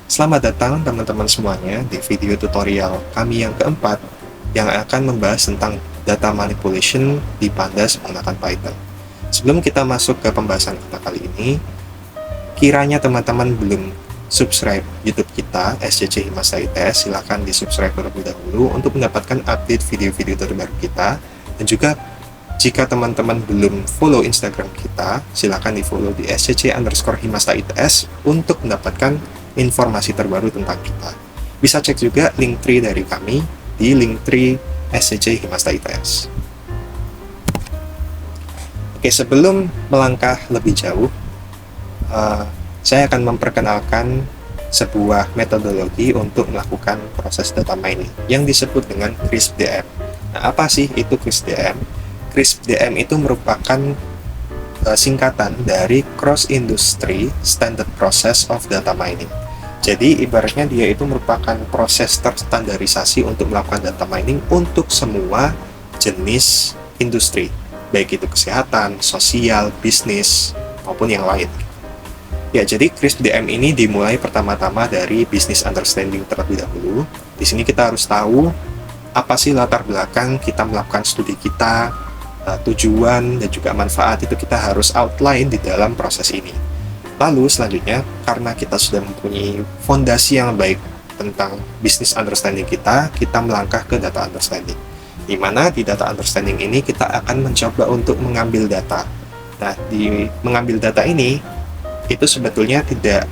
Selamat datang teman-teman semuanya di video tutorial kami yang keempat yang akan membahas tentang data manipulation di Pandas menggunakan Python. Sebelum kita masuk ke pembahasan kita kali ini, kiranya teman-teman belum subscribe YouTube kita, SCC Himasta ITS, silahkan di subscribe terlebih dahulu untuk mendapatkan update video-video terbaru kita. Dan juga jika teman-teman belum follow Instagram kita, silahkan di follow di SCC_Himasta ITS untuk mendapatkan informasi terbaru tentang kita. Bisa cek juga Linktree dari kami di Linktree SCC Himasta ITS. Oke, sebelum melangkah lebih jauh, saya akan memperkenalkan sebuah metodologi untuk melakukan proses data mining yang disebut dengan CRISP-DM. Nah, apa sih itu CRISP-DM? CRISP-DM itu merupakan singkatan dari Cross Industry Standard Process of Data Mining. Jadi ibaratnya dia itu merupakan proses terstandarisasi untuk melakukan data mining untuk semua jenis industri, baik itu kesehatan, sosial, bisnis, maupun yang lain. Ya, jadi CRISP-DM ini dimulai pertama-tama dari business understanding terlebih dahulu. Di sini kita harus tahu apa sih latar belakang kita melakukan studi kita, tujuan dan juga manfaat itu kita harus outline di dalam proses ini. Lalu selanjutnya, karena kita sudah mempunyai fondasi yang baik tentang business understanding kita melangkah ke data understanding. Di mana di data understanding ini kita akan mencoba untuk mengambil data. Nah, di mengambil data ini, itu sebetulnya tidak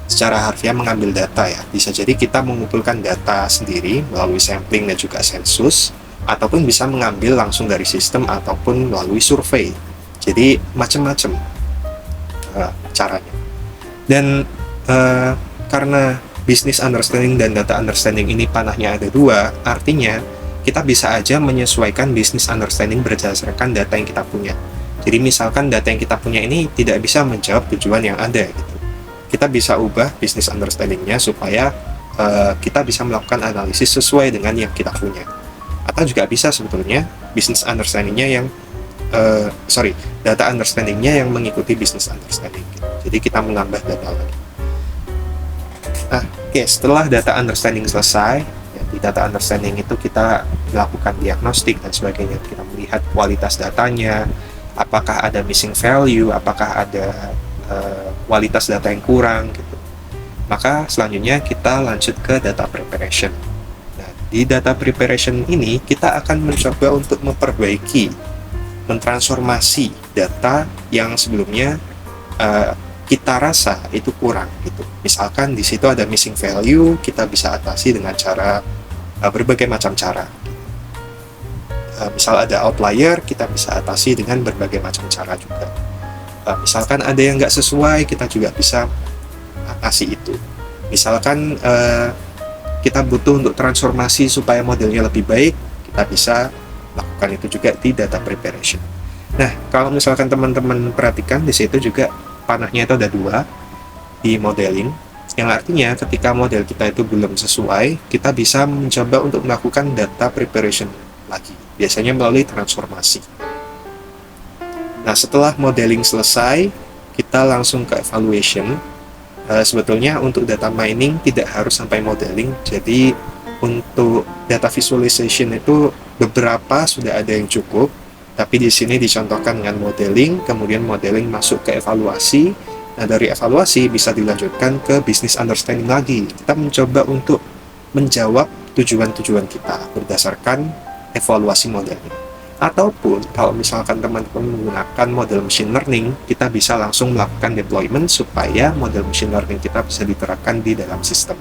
secara harfiah mengambil data ya. Bisa jadi kita mengumpulkan data sendiri melalui sampling dan juga sensus, ataupun bisa mengambil langsung dari sistem ataupun melalui survei. Jadi macam-macam caranya. Dan karena business understanding dan data understanding ini panahnya ada dua, artinya kita bisa aja menyesuaikan business understanding berdasarkan data yang kita punya. Jadi misalkan data yang kita punya ini tidak bisa menjawab tujuan yang ada gitu. Kita bisa ubah business understanding-nya supaya kita bisa melakukan analisis sesuai dengan yang kita punya. Atau juga bisa sebetulnya business understanding-nya yang data understanding-nya yang mengikuti business understanding. Jadi kita menambah data lagi. Nah, setelah data understanding selesai, ya, di data understanding itu kita melakukan diagnostik dan sebagainya. Kita melihat kualitas datanya, apakah ada missing value, apakah ada kualitas data yang kurang, gitu. Maka selanjutnya kita lanjut ke data preparation. Nah, di data preparation ini kita akan mencoba untuk mentransformasi data yang sebelumnya kita rasa itu kurang gitu. Misalkan di situ ada missing value, kita bisa atasi dengan cara berbagai macam cara. Misal ada outlier, kita bisa atasi dengan berbagai macam cara juga. Misalkan ada yang nggak sesuai, kita juga bisa atasi itu. Misalkan kita butuh untuk transformasi supaya modelnya lebih baik, kita bisa lakukan itu juga di data preparation. Nah, kalau misalkan teman-teman perhatikan di situ juga panahnya itu ada dua di modeling, yang artinya ketika model kita itu belum sesuai, kita bisa mencoba untuk melakukan data preparation lagi, biasanya melalui transformasi. Nah, setelah modeling selesai, kita langsung ke evaluation. Sebetulnya untuk data mining tidak harus sampai modeling, jadi untuk data visualization itu beberapa sudah ada yang cukup, tapi di sini dicontohkan dengan modeling, kemudian modeling masuk ke evaluasi. Nah, dari evaluasi bisa dilanjutkan ke business understanding lagi. Kita mencoba untuk menjawab tujuan-tujuan kita berdasarkan evaluasi modelnya. Ataupun kalau misalkan teman-teman menggunakan model machine learning, kita bisa langsung melakukan deployment supaya model machine learning kita bisa diterapkan di dalam sistem.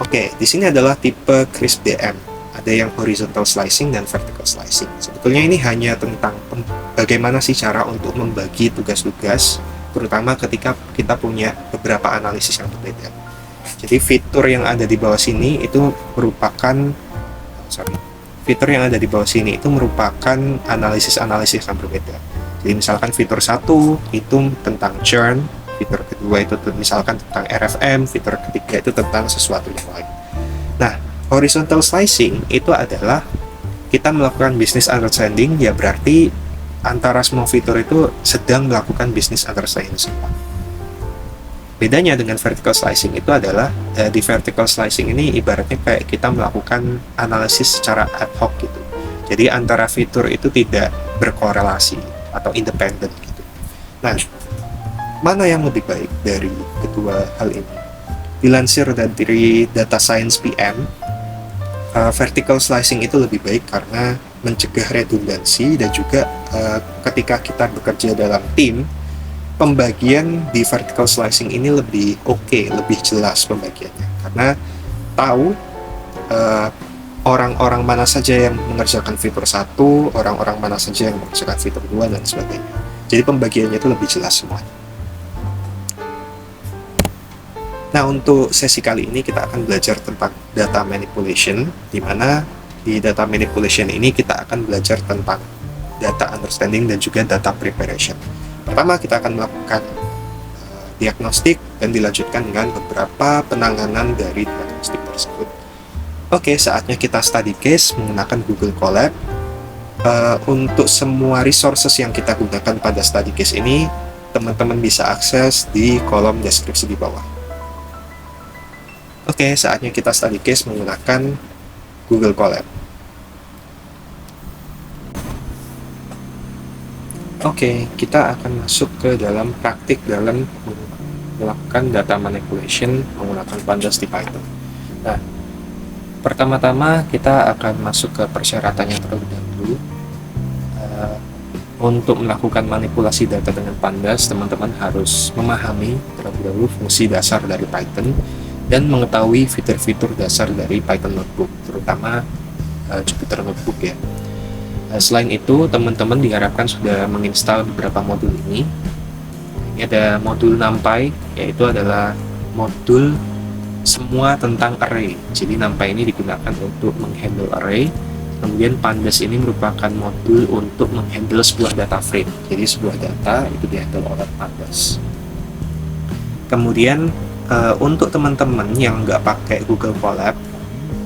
Oke, di sini adalah tipe CRISP-DM. Ada yang horizontal slicing dan vertical slicing. Sebetulnya ini hanya tentang bagaimana sih cara untuk membagi tugas-tugas, terutama ketika kita punya beberapa analisis yang berbeda. Jadi fitur yang ada di bawah sini itu merupakan analisis-analisis yang berbeda. Jadi misalkan fitur 1 itu tentang churn, fitur kedua itu misalkan tentang RFM, fitur ketiga itu tentang sesuatu yang lain. Nah, horizontal slicing itu adalah kita melakukan business understanding, ya berarti antara semua fitur itu sedang melakukan business understanding semua. Bedanya dengan vertical slicing itu adalah di vertical slicing ini ibaratnya kayak kita melakukan analisis secara ad hoc gitu. Jadi antara fitur itu tidak berkorelasi atau independen gitu. Nah, mana yang lebih baik dari kedua hal ini? Dilansir dari Data Science PM, vertical slicing itu lebih baik karena mencegah redundansi dan juga ketika kita bekerja dalam tim, pembagian di vertical slicing ini lebih oke, lebih jelas pembagiannya karena tahu orang-orang mana saja yang mengerjakan fitur 1, orang-orang mana saja yang mengerjakan fitur 2 dan sebagainya. Jadi pembagiannya itu lebih jelas semuanya. Nah, untuk sesi kali ini kita akan belajar tentang data manipulation, di mana di data manipulation ini kita akan belajar tentang data understanding dan juga data preparation. Pertama, kita akan melakukan diagnostik dan dilanjutkan dengan beberapa penanganan dari diagnostik tersebut. Oke, saatnya kita study case menggunakan Google Colab. Untuk semua resources yang kita gunakan pada study case ini, teman-teman bisa akses di kolom deskripsi di bawah. Oke, saatnya kita study case menggunakan Google Colab. Oke, kita akan masuk ke dalam praktik dalam melakukan data manipulation menggunakan pandas di Python. Nah, pertama-tama kita akan masuk ke persyaratannya terlebih dahulu. Untuk melakukan manipulasi data dengan pandas, teman-teman harus memahami terlebih dahulu fungsi dasar dari Python dan mengetahui fitur-fitur dasar dari Python Notebook, terutama Jupyter Notebook ya. Selain itu, teman-teman diharapkan sudah menginstal beberapa modul ini. Ini ada modul NumPy, yaitu adalah modul semua tentang array. Jadi NumPy ini digunakan untuk menghandle array. Kemudian pandas ini merupakan modul untuk menghandle sebuah data frame. Jadi sebuah data itu dihandle oleh pandas. Kemudian untuk teman-teman yang nggak pakai Google Colab,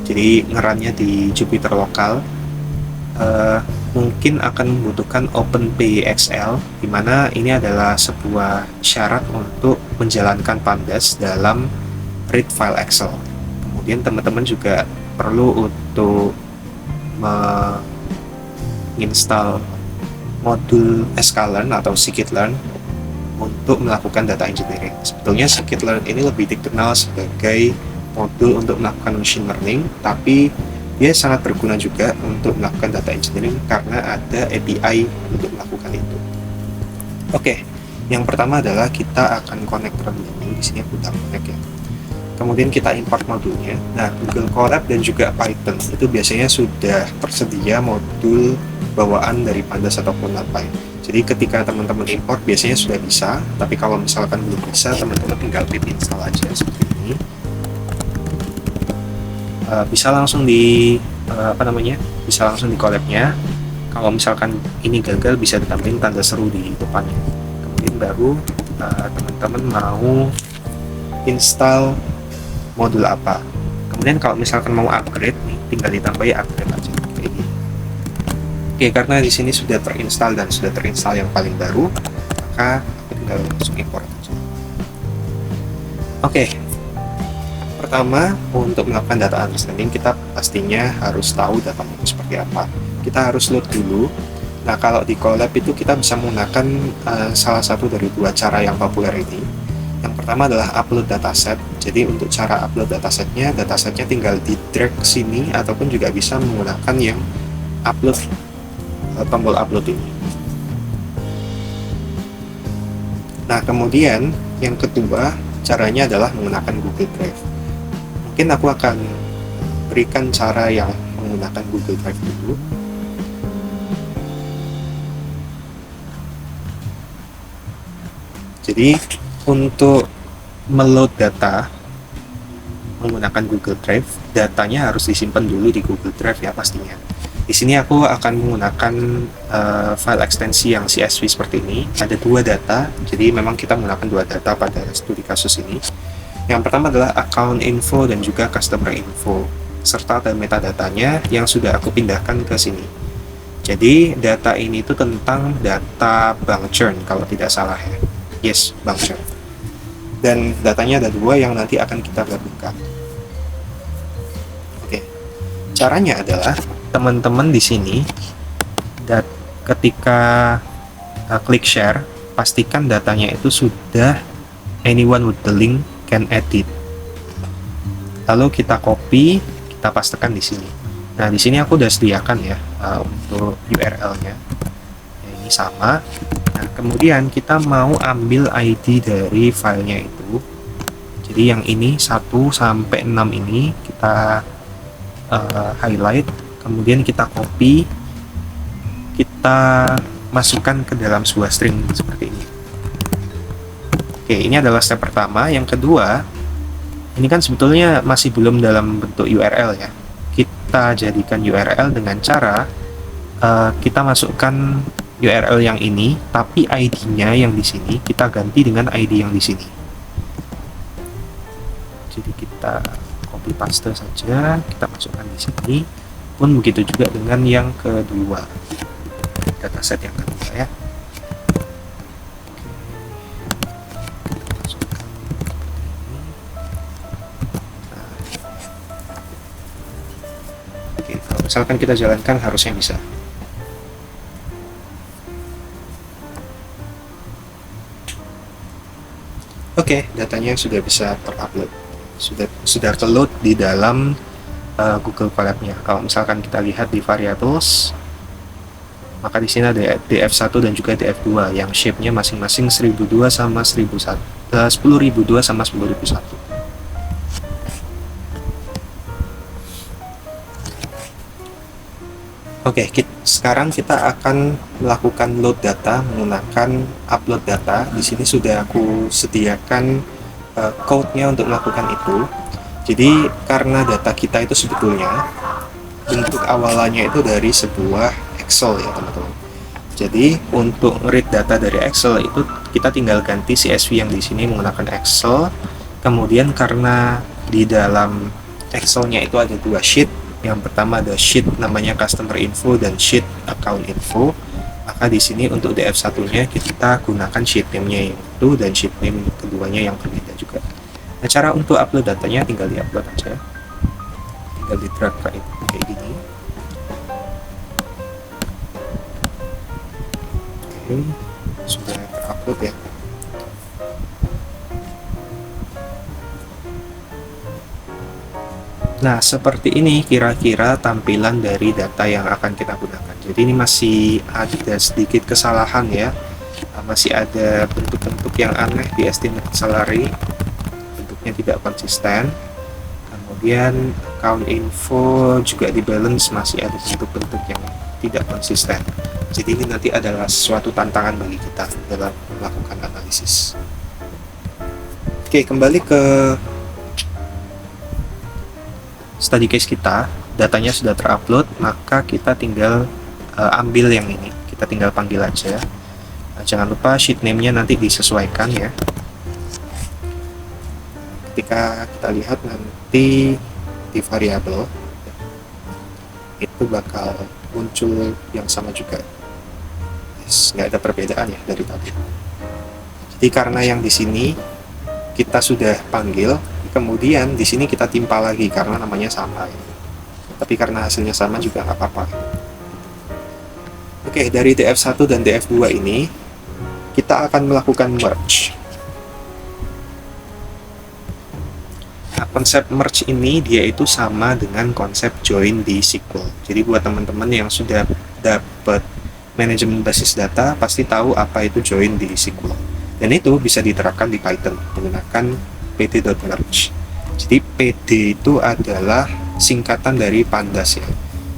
jadi ngerannya di Jupyter lokal, mungkin akan membutuhkan OpenPyXL, di mana ini adalah sebuah syarat untuk menjalankan pandas dalam read file Excel. Kemudian teman-teman juga perlu untuk menginstal modul sklearn atau scikit-learn untuk melakukan data engineering. Sebetulnya scikit-learn ini lebih dikenal sebagai modul untuk melakukan machine learning, tapi dia sangat berguna juga untuk melakukan data engineering karena ada API untuk melakukan itu. Oke, yang pertama adalah kita akan connect terlebih dahulu. Di sini aku udah connect ya. Kemudian kita import modulnya. Nah, Google Colab dan juga Python itu biasanya sudah tersedia modul bawaan dari pandas ataupun NumPy. Jadi ketika teman-teman import biasanya sudah bisa, tapi kalau misalkan belum bisa, teman-teman tinggal pip install aja seperti ini. Bisa langsung di bisa langsung di collab-nya. Kalau misalkan ini gagal, bisa ditambahin tanda seru di depannya. Kemudian baru teman-teman mau install modul apa. Kemudian kalau misalkan mau upgrade nih, tinggal ditambahin upgrade aja kayak gini. Oke, karena di sini sudah terinstall dan sudah terinstall yang paling baru, maka aku tinggal langsung import aja. Oke. Pertama, untuk melakukan data understanding, kita pastinya harus tahu data itu seperti apa. Kita harus load dulu. Nah, kalau di Colab itu kita bisa menggunakan salah satu dari dua cara yang populer ini. Yang pertama adalah upload dataset. Jadi untuk cara upload datasetnya tinggal di drag ke sini, ataupun juga bisa menggunakan yang upload, tombol upload ini. Nah, kemudian yang kedua caranya adalah menggunakan Google Drive. Mungkin aku akan berikan cara yang menggunakan Google Drive dulu. Jadi untuk meload data menggunakan Google Drive, datanya harus disimpan dulu di Google Drive ya pastinya. Di sini aku akan menggunakan file ekstensi yang CSV seperti ini. Ada dua data, jadi memang kita menggunakan dua data pada studi kasus ini. Yang pertama adalah account info dan juga customer info, serta ada metadatanya yang sudah aku pindahkan ke sini. Jadi data ini itu tentang data bank churn kalau tidak salah ya. Yes, bank churn. dan datanya ada dua yang nanti akan kita gabungkan. Oke, caranya adalah teman-teman di sini ketika klik share, pastikan datanya itu sudah anyone with the link can edit. Lalu kita copy, kita pastekan di sini. Nah, di sini aku udah sediakan ya untuk URL-nya. Ini sama. Nah, kemudian kita mau ambil ID dari filenya itu. Jadi yang ini 1 sampai 6 ini kita highlight, kemudian kita copy, kita masukkan ke dalam sebuah string seperti ini. Oke, ini adalah step pertama. Yang kedua, ini kan sebetulnya masih belum dalam bentuk URL ya. Kita jadikan URL dengan cara kita masukkan URL yang ini, tapi ID-nya yang di sini kita ganti dengan ID yang di sini. Jadi kita copy paste saja, kita masukkan di sini. Pun begitu juga dengan yang kedua, dataset yang kedua ya. Misalkan kita jalankan, harusnya bisa. Oke, datanya sudah bisa terupload, sudah keload di dalam Google Colab-nya. Kalau misalkan kita lihat di variables, maka di sini ada df1 dan juga df2 yang shape-nya masing-masing 1002 sama 1001, 10.002 sama 10.001. Oke, sekarang kita akan melakukan load data menggunakan upload data. Di sini sudah aku sediakan code-nya untuk melakukan itu. Jadi karena data kita itu sebetulnya bentuk awalannya itu dari sebuah Excel ya teman-teman. Jadi untuk read data dari Excel itu kita tinggal ganti CSV yang di sini menggunakan Excel. Kemudian karena di dalam Excel-nya itu ada dua sheet. Yang pertama ada sheet namanya customer info dan sheet account info. Maka di sini untuk df1-nya kita gunakan sheet name-nya yang itu dan sheet name keduanya yang berbeda juga. Nah, cara untuk upload datanya tinggal di-upload aja. Tinggal di-drag kayak gini. Oke, sudah ter-upload ya. Nah, seperti ini kira-kira tampilan dari data yang akan kita gunakan. Jadi ini masih ada sedikit kesalahan ya. Masih ada bentuk-bentuk yang aneh di estimate salary. Bentuknya tidak konsisten. Kemudian account info juga di balance masih ada bentuk-bentuk yang tidak konsisten. Jadi ini nanti adalah suatu tantangan bagi kita dalam melakukan analisis. Oke, kembali ke study case kita, datanya sudah terupload, maka kita tinggal ambil yang ini, kita tinggal panggil aja. Nah, jangan lupa sheet name-nya nanti disesuaikan ya. Ketika kita lihat nanti di variabel itu bakal muncul yang sama juga. Nggak ada perbedaan ya dari tadi. Jadi karena yang di sini kita sudah panggil, kemudian di sini kita timpa lagi karena namanya sama ya. Tapi karena hasilnya sama juga nggak apa-apa. Oke, dari df1 dan df2 ini kita akan melakukan merge. Nah, konsep merge ini dia itu sama dengan konsep join di SQL. Jadi buat teman-teman yang sudah dapat manajemen basis data pasti tahu apa itu join di SQL. Dan itu bisa diterapkan di Python menggunakan pd.merge. Jadi pd itu adalah singkatan dari pandas ya.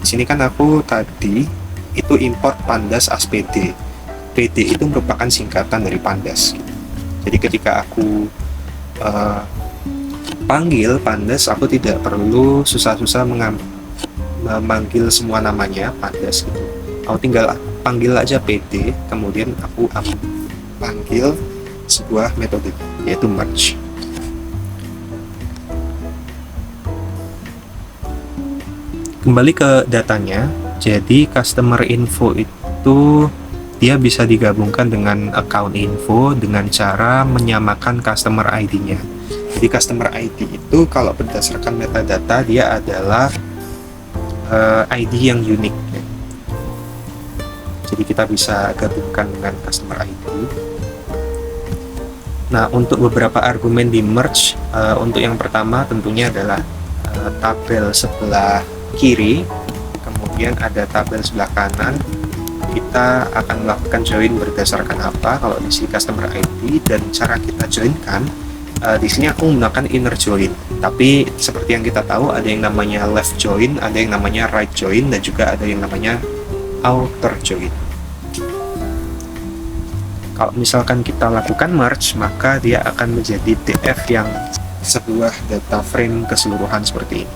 Di sini kan aku tadi itu import pandas as pd. Pd itu merupakan singkatan dari pandas. Jadi ketika aku panggil pandas, aku tidak perlu susah-susah memanggil semua namanya pandas gitu. Aku tinggal panggil aja pd, kemudian aku panggil sebuah metode yaitu merge. Kembali ke datanya, jadi customer info itu dia bisa digabungkan dengan account info dengan cara menyamakan customer ID-nya. Jadi customer ID itu kalau berdasarkan metadata dia adalah ID yang unik. Jadi kita bisa gabungkan dengan customer ID. Nah, untuk beberapa argumen di merge, untuk yang pertama tentunya adalah tabel sebelah kiri, kemudian ada tabel sebelah kanan. Kita akan melakukan join berdasarkan apa kalau di sini customer ID, dan cara kita joinkan di sini aku menggunakan inner join. Tapi seperti yang kita tahu ada yang namanya left join, ada yang namanya right join, dan juga ada yang namanya outer join. Kalau misalkan kita lakukan merge, maka dia akan menjadi DF yang sebuah data frame keseluruhan seperti ini.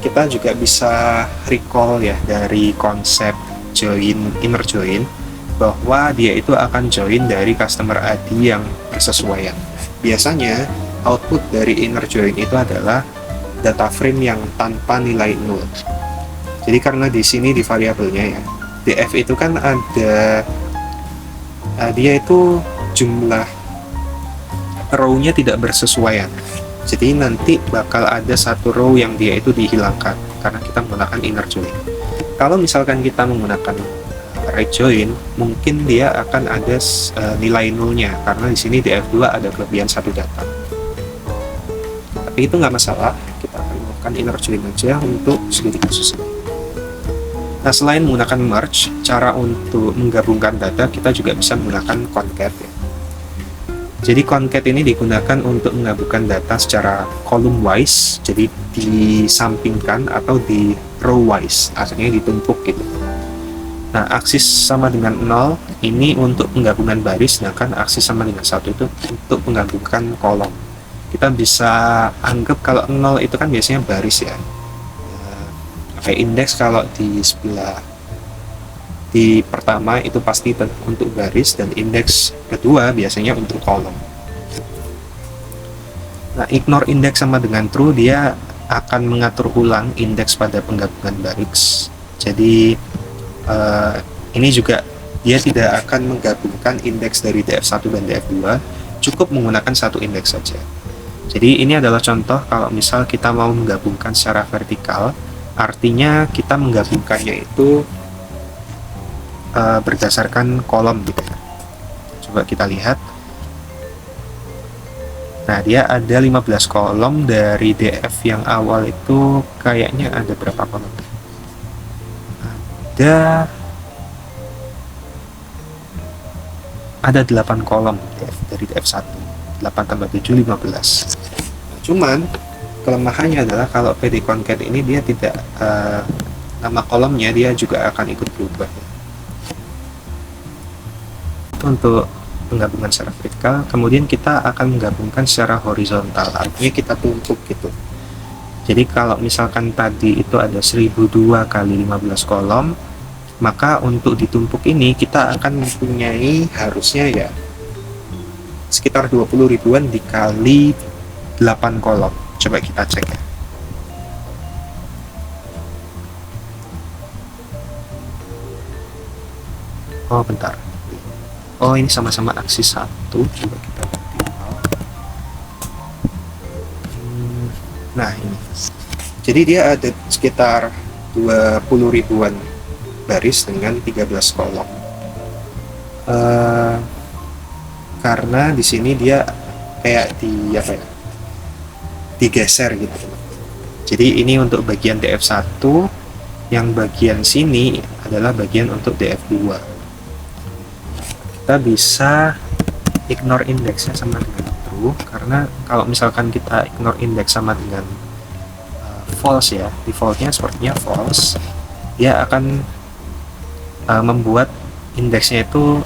Kita juga bisa recall ya dari konsep join, inner join, bahwa dia itu akan join dari customer ID yang bersesuaian. Biasanya output dari inner join itu adalah data frame yang tanpa nilai 0. Jadi karena di sini di variabelnya ya, DF itu kan ada dia itu jumlah row-nya tidak bersesuaian. Jadi nanti bakal ada satu row yang dia itu dihilangkan karena kita menggunakan inner join. Kalau misalkan kita menggunakan right join, mungkin dia akan ada nilai nolnya karena di sini DF2 ada kelebihan satu data. Tapi itu nggak masalah, kita akan melakukan inner join aja untuk studi kasus ini. Nah, selain menggunakan merge, cara untuk menggabungkan data kita juga bisa menggunakan concat ya. Jadi concat ini digunakan untuk menggabungkan data secara column wise, jadi disampingkan atau di row wise, artinya ditumpuk gitu. Nah, aksis sama dengan 0 ini untuk penggabungan baris, sedangkan aksis sama dengan 1 itu untuk menggabungkan kolom. Kita bisa anggap kalau 0 itu kan biasanya baris ya. Kayak indeks kalau di sebelah di pertama itu pasti untuk baris, dan indeks kedua biasanya untuk kolom. Nah, ignore indeks sama dengan true, dia akan mengatur ulang indeks pada penggabungan baris. Jadi ini juga dia tidak akan menggabungkan indeks dari DF1 dan DF2, cukup menggunakan satu indeks saja. Jadi ini adalah contoh kalau misal kita mau menggabungkan secara vertikal, artinya kita menggabungkannya itu berdasarkan kolom gitu. Coba kita lihat. Nah, dia ada 15 kolom. Dari DF yang awal itu kayaknya ada berapa kolom? Ada 8 kolom dari DF1. 8 tambah 7, 15. Nah, cuman kelemahannya adalah kalau PD concat ini dia tidak nama kolomnya dia juga akan ikut berubah. Untuk penggabungan secara vertikal, kemudian kita akan menggabungkan secara horizontal, artinya kita tumpuk gitu. Jadi kalau misalkan tadi itu ada 1002 kali 15 kolom, maka untuk ditumpuk ini kita akan mempunyai harusnya ya sekitar 20 ribuan dikali 8 kolom. Coba kita cek ya. Oh, bentar. Oh, ini sama-sama aksis 1. Coba kita optimal. Nah, ini. Jadi dia ada sekitar 20 ribuan baris dengan 13 kolom. Karena di sini dia kayak digeser gitu. Jadi ini untuk bagian DF1, yang bagian sini adalah bagian untuk DF2. Kita bisa ignore indeksnya sama dengan true, karena kalau misalkan kita ignore indeks sama dengan false ya, defaultnya sepertinya false, dia akan membuat indeksnya itu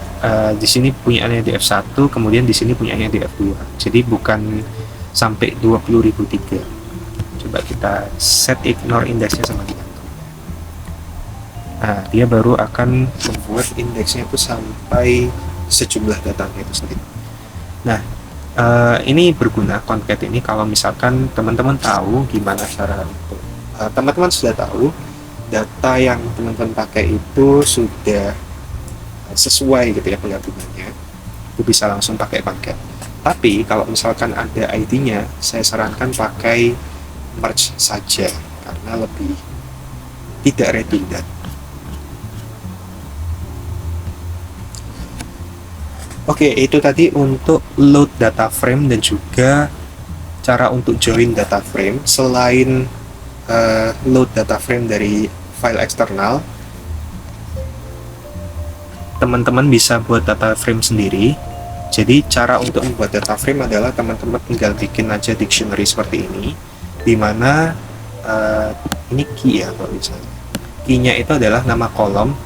di sini punyanya DF1, kemudian di sini punyanya DF2. Jadi bukan sampai 20.003. Coba kita set ignore indeksnya sama dengan true. Nah, dia baru akan membuat indeksnya itu sampai sejumlah datanya itu sendiri. Nah, ini berguna concat ini kalau misalkan teman-teman tahu gimana cara untuk teman-teman sudah tahu data yang teman-teman pakai itu sudah sesuai gitu ya penggabungannya, itu bisa langsung pakai paket. Tapi kalau misalkan ada ID-nya, saya sarankan pakai merge saja karena lebih tidak redundant. Oke, itu tadi untuk load data frame dan juga cara untuk join data frame. Selain load data frame dari file eksternal, teman-teman bisa buat data frame sendiri. Jadi cara untuk membuat data frame adalah teman-teman tinggal bikin aja dictionary seperti ini, dimana ini key ya kalau misalnya. Key-nya itu adalah nama kolom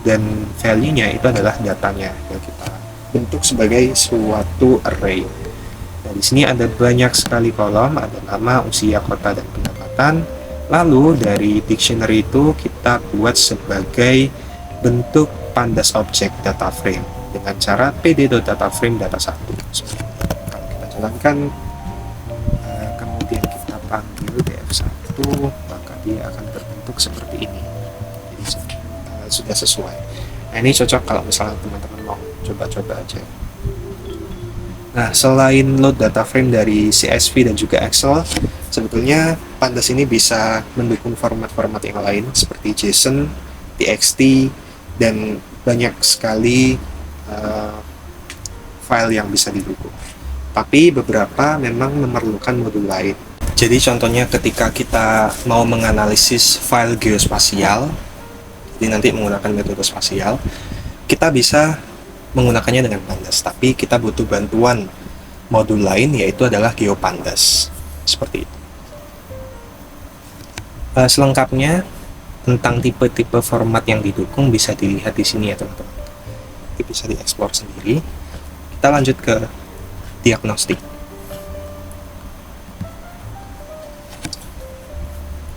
dan value-nya itu adalah datanya yang kita bentuk sebagai suatu array. Nah, di sini ada banyak sekali kolom, ada nama, usia, kota, dan pendapatan. Lalu dari dictionary itu kita buat sebagai bentuk pandas objek data frame dengan cara pd.dataframe data1. Kalau kita jalankan, kemudian kita panggil df1, maka dia akan terbentuk seperti ini. Jadi sudah sesuai. Nah, ini cocok kalau misalnya teman-teman mau coba-coba aja. Nah, selain load data frame dari CSV dan juga Excel, sebetulnya pandas ini bisa mendukung format-format yang lain seperti JSON, TXT, dan banyak sekali file yang bisa didukung. Tapi beberapa memang memerlukan modul lain. Jadi contohnya ketika kita mau menganalisis file geospasial, jadi nanti menggunakan metode spasial, kita bisa menggunakannya dengan pandas, tapi kita butuh bantuan modul lain, yaitu adalah GeoPandas. Seperti itu. Selengkapnya tentang tipe-tipe format yang didukung bisa dilihat di sini ya teman-teman. Itu bisa dieksplor sendiri. Kita lanjut ke diagnostik.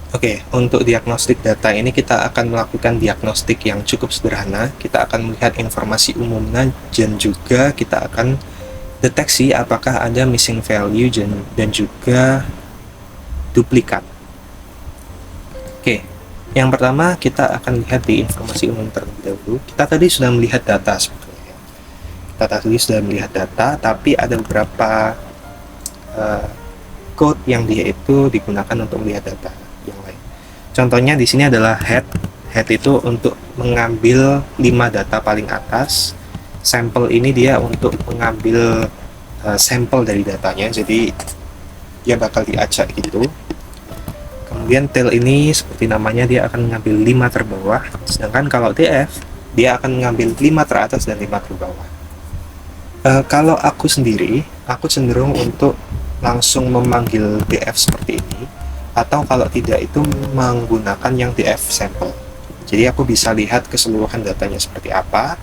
Oke, untuk diagnostik data ini kita akan melakukan diagnostik yang cukup sederhana. Kita akan melihat informasi umumnya dan juga kita akan deteksi apakah ada missing value dan juga duplikat. Oke, yang pertama kita akan lihat di informasi umum terlebih dahulu. Kita tadi sudah melihat data sebetulnya. Kita tadi sudah melihat data, tapi ada beberapa code yang dia itu digunakan untuk melihat data yang lain. Contohnya di sini adalah head. Head itu untuk mengambil 5 data paling atas. Sampel ini dia untuk mengambil sampel dari datanya, jadi dia bakal diacak gitu. Kemudian tail ini seperti namanya dia akan mengambil 5 terbawah, sedangkan kalau df dia akan mengambil 5 teratas dan 5 terbawah. Kalau aku sendiri, aku cenderung untuk langsung memanggil df seperti ini, atau kalau tidak itu menggunakan yang df sample. Jadi aku bisa lihat keseluruhan datanya seperti apa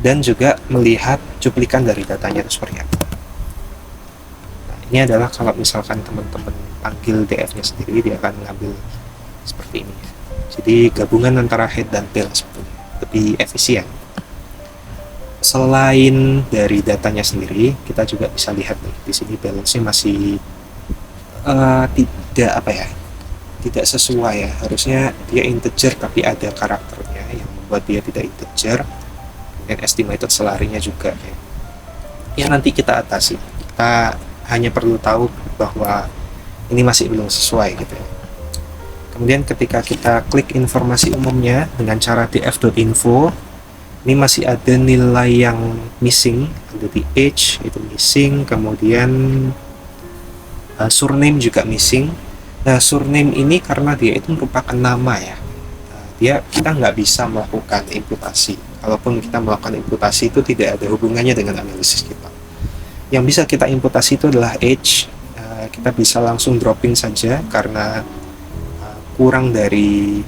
dan juga melihat cuplikan dari datanya itu seperti apa. Nah, ini adalah kalau misalkan teman-teman panggil df-nya sendiri, dia akan mengambil seperti ini. Jadi gabungan antara head dan tail sebetulnya lebih efisien. Selain dari datanya sendiri, kita juga bisa lihat nih, di sini balance-nya masih tidak sesuai ya. Harusnya dia integer tapi ada karakternya yang membuat dia tidak integer. Dan estimated salary-nya juga ya nanti kita atasi. Kita hanya perlu tahu bahwa ini masih belum sesuai gitu ya. Kemudian ketika kita klik informasi umumnya dengan cara df.info, ini masih ada nilai yang missing, ada di age itu missing, kemudian surname juga missing. Nah, surname ini karena dia itu merupakan nama ya, kita nggak bisa melakukan imputasi. Kalaupun kita melakukan imputasi itu tidak ada hubungannya dengan analisis kita. Yang bisa kita imputasi itu adalah age. Kita bisa langsung dropping saja karena kurang dari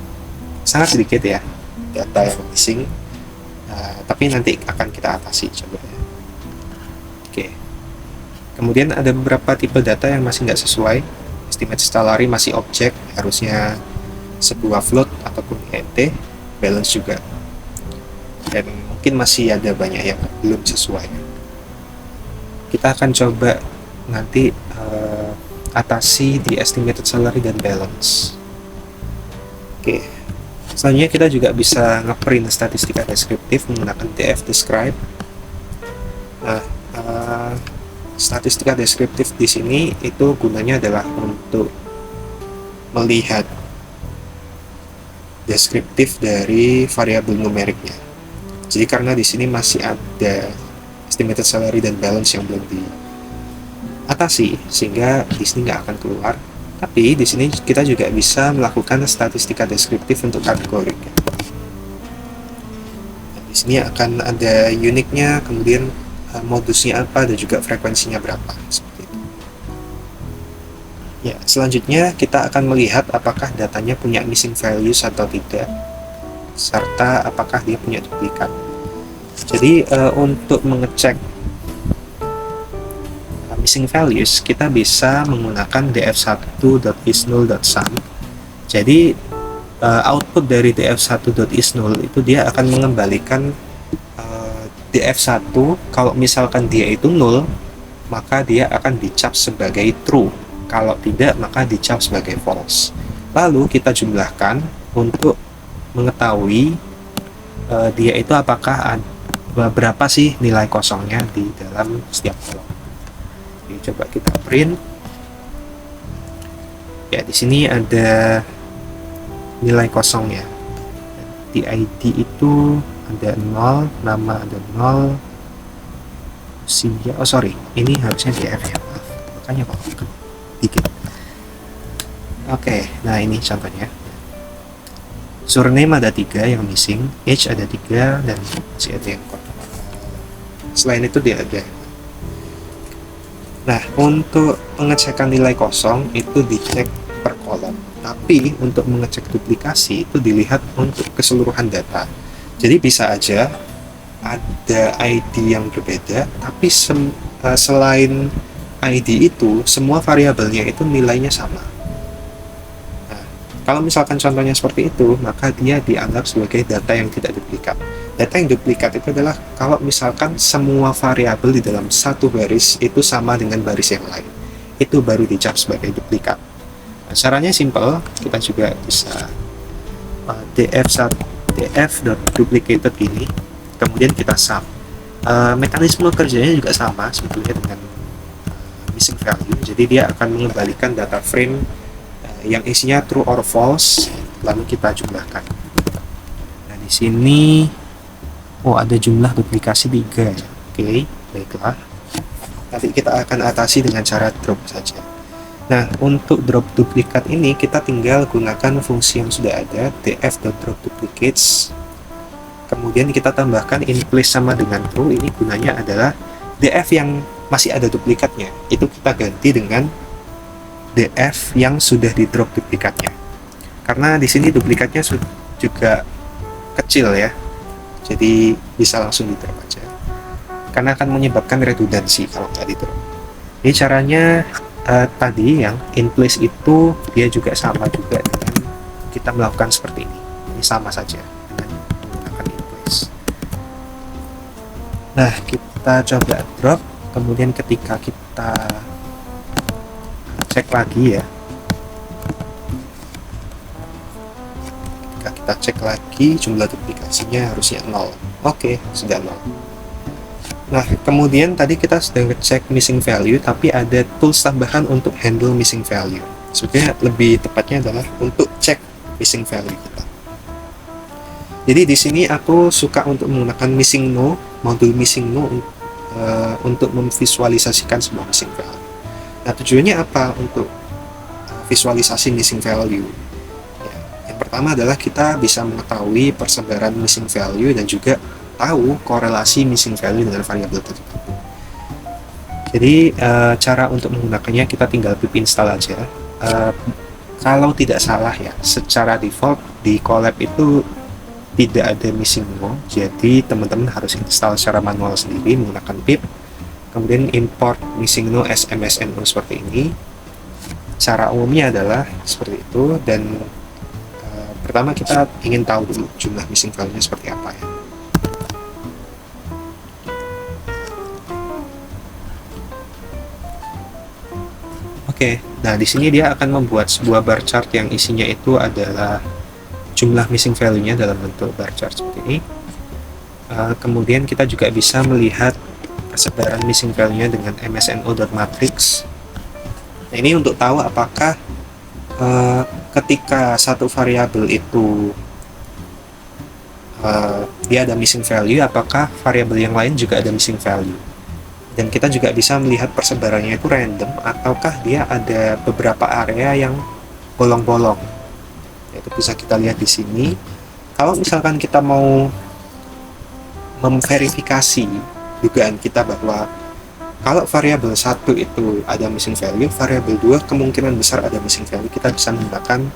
sangat sedikit ya data yang missing. Tapi nanti akan kita atasi coba ya. Oke. Kemudian ada beberapa tipe data yang masih nggak sesuai. Estimate salary masih objek, harusnya sebuah float ataupun int. Balance juga. Dan mungkin masih ada banyak yang belum sesuai. Kita akan coba nanti atasi di estimated salary dan balance. Oke. Selanjutnya kita juga bisa ngeprint statistika deskriptif menggunakan df describe. Nah, statistika deskriptif di sini itu gunanya adalah untuk melihat deskriptif dari variabel numeriknya. Jadi karena di sini masih ada estimated salary dan balance yang belum diatasi, sehingga di sini nggak akan keluar. Tapi di sini kita juga bisa melakukan statistika deskriptif untuk kategori. Nah, di sini akan ada unitnya, kemudian modusnya apa, dan juga frekuensinya berapa. Seperti itu. Ya, selanjutnya kita akan melihat apakah datanya punya missing values atau tidak, serta apakah dia punya duplikat. Jadi untuk mengecek missing values, kita bisa menggunakan df1.isNull.sum. Jadi output dari df1.isNull itu dia akan mengembalikan df1. Kalau misalkan dia itu null, maka dia akan dicap sebagai true. Kalau tidak, maka dicap sebagai false. Lalu kita jumlahkan untuk mengetahui dia itu apakah berapa sih nilai kosongnya di dalam setiap kolom. Jadi coba kita print. Ya, di sini ada nilai kosongnya. Di ID itu ada 0, nama ada 0, usia, oh sorry, ini harusnya DF ya, makanya kok dikit. Oke, nah ini contohnya. Surname ada 3 yang missing, age ada 3, dan masih ada yang kotak. Selain itu dia ada. Nah, untuk pengecekan nilai kosong itu dicek per kolom. Tapi untuk mengecek duplikasi itu dilihat untuk keseluruhan data. Jadi bisa aja ada ID yang berbeda, tapi selain ID itu semua variabelnya itu nilainya sama. Nah, kalau misalkan contohnya seperti itu, maka dia dianggap sebagai data yang tidak duplikat. Data yang duplikat itu adalah kalau misalkan semua variabel di dalam satu baris itu sama dengan baris yang lain, itu baru dicap sebagai duplikat. Nah, caranya simple, kita juga bisa df.duplicated ini, kemudian kita sum. Mekanisme kerjanya juga sama sebetulnya dengan missing value, jadi dia akan mengembalikan data frame yang isinya true or false, lalu kita jumlahkan. Nah, di sini ada jumlah duplikasi 3 ya. Oke, baiklah. Nanti kita akan atasi dengan cara drop saja. Nah, untuk drop duplikat ini kita tinggal gunakan fungsi yang sudah ada, df.dropDuplicates. Kemudian kita tambahkan in place sama dengan true. Ini gunanya adalah df yang masih ada duplikatnya itu kita ganti dengan df yang sudah di drop duplikatnya. Karena di sini duplikatnya juga kecil ya. Jadi bisa langsung di drop aja. Karena akan menyebabkan redundansi kalau nggak di drop. Ini caranya tadi yang in place itu dia juga sama juga dengan kita melakukan seperti ini. Ini sama saja dengan menggunakan in place. Nah, kita coba drop, kemudian ketika kita cek lagi ya. Ketika kita cek lagi jumlah duplikasinya harusnya 0. Oke, sudah 0. Nah, kemudian tadi kita sudah ngecek missing value, tapi ada tools tambahan untuk handle missing value. Sebetulnya lebih tepatnya adalah untuk cek missing value kita. Jadi di sini aku suka untuk menggunakan missing no, modul missing no untuk memvisualisasikan sebuah missing value. Nah, tujuannya apa untuk visualisasi missing value? Ya, yang pertama adalah kita bisa mengetahui persebaran missing value dan juga tahu korelasi missing value dengan variabel tertentu. Jadi cara untuk menggunakannya kita tinggal pip install aja. Kalau tidak salah ya, secara default di Colab itu tidak ada missing no, jadi teman-teman harus install secara manual sendiri menggunakan pip, kemudian import missing no as MSNO seperti ini. Cara umumnya adalah seperti itu, dan pertama kita ingin tahu dulu jumlah missing value-nya seperti apa ya. Oke, nah di sini dia akan membuat sebuah bar chart yang isinya itu adalah jumlah missing value-nya dalam bentuk bar chart seperti ini. Kemudian kita juga bisa melihat persebaran missing value-nya dengan MSNO.matrix. Nah, ini untuk tahu apakah ketika satu variabel itu dia ada missing value, apakah variabel yang lain juga ada missing value. Dan kita juga bisa melihat persebarannya itu random ataukah dia ada beberapa area yang bolong-bolong. Itu bisa kita lihat di sini. Kalau misalkan kita mau memverifikasi dugaan kita bahwa kalau variabel 1 itu ada missing value, variabel 2 kemungkinan besar ada missing value, kita bisa menggunakan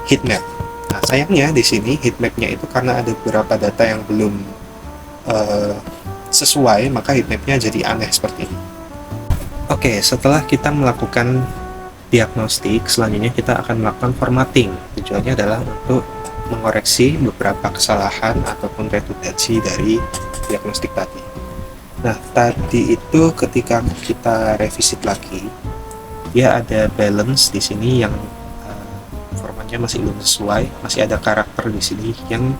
heatmap. Nah, sayangnya di sini heatmapnya itu karena ada beberapa data yang belum sesuai, maka heatmapnya jadi aneh seperti ini. Oke, setelah kita melakukan diagnostik, selanjutnya kita akan melakukan formatting. Tujuannya adalah untuk mengoreksi beberapa kesalahan ataupun redundansi dari diagnostik tadi. Nah, tadi itu ketika kita revisit lagi, dia ada balance di sini yang formatnya masih belum sesuai, masih ada karakter di sini yang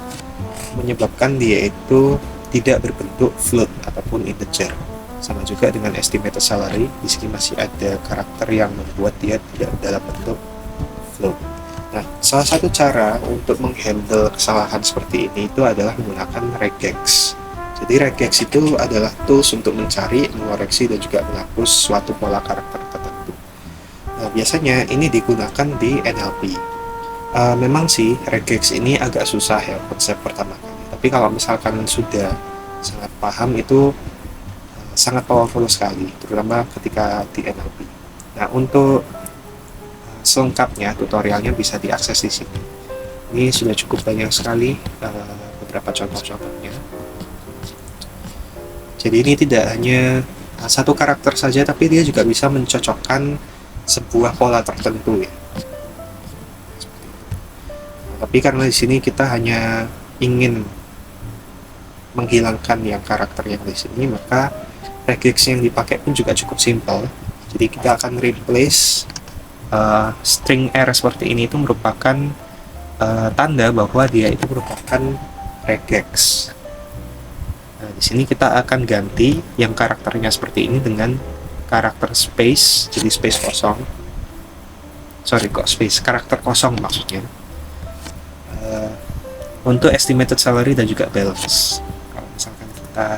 menyebabkan dia itu tidak berbentuk float ataupun integer. Sama juga dengan estimated salary, di sini masih ada karakter yang membuat dia tidak dalam bentuk float. Nah, salah satu cara untuk menghandle kesalahan seperti ini itu adalah menggunakan regex. Jadi regex itu adalah tools untuk mencari, mengoreksi, dan juga menghapus suatu pola karakter tertentu. Nah, biasanya ini digunakan di NLP. Memang sih regex ini agak susah ya konsep pertama kali. Tapi kalau misalkan sudah sangat paham itu sangat powerful sekali, terutama ketika di NLP. Nah, untuk selengkapnya tutorialnya bisa diakses di sini. Ini sudah cukup banyak sekali beberapa contoh-contohnya. Jadi ini tidak hanya satu karakter saja, tapi dia juga bisa mencocokkan sebuah pola tertentu ya. Tapi karena di sini kita hanya ingin menghilangkan yang karakter yang di sini, maka regex yang dipakai pun juga cukup simpel. Jadi kita akan replace string R seperti ini, itu merupakan tanda bahwa dia itu merupakan regex. Nah, di sini kita akan ganti yang karakternya seperti ini dengan karakter space, jadi space kosong. Karakter kosong maksudnya. Untuk estimated salary dan juga balance. Kalau misalkan kita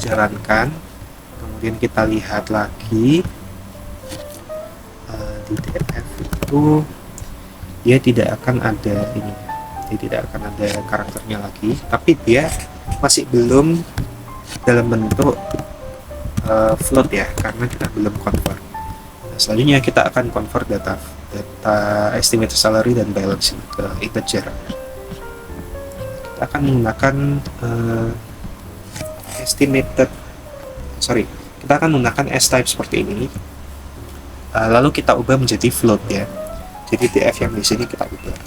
jalankan, kemudian kita lihat lagi di DF itu dia tidak akan ada ini, dia tidak akan ada karakternya lagi, tapi dia masih belum dalam bentuk float ya, karena kita belum convert. Nah, selanjutnya kita akan convert data estimated salary dan balance ke integer. Kita akan menggunakan kita akan menggunakan S-type seperti ini, lalu kita ubah menjadi float ya. Jadi df yang di sini kita ubah,